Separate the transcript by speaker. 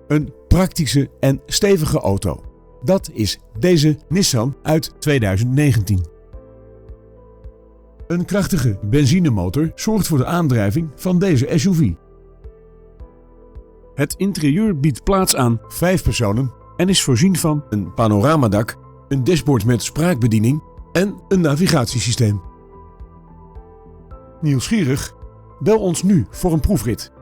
Speaker 1: Een praktische en stevige auto. Dat is deze Nissan uit 2019. Een krachtige benzinemotor zorgt voor de aandrijving van deze SUV. Het interieur biedt plaats aan 5 personen en is voorzien van een panoramadak, een dashboard met spraakbediening en een navigatiesysteem. Nieuwsgierig? Bel ons nu voor een proefrit.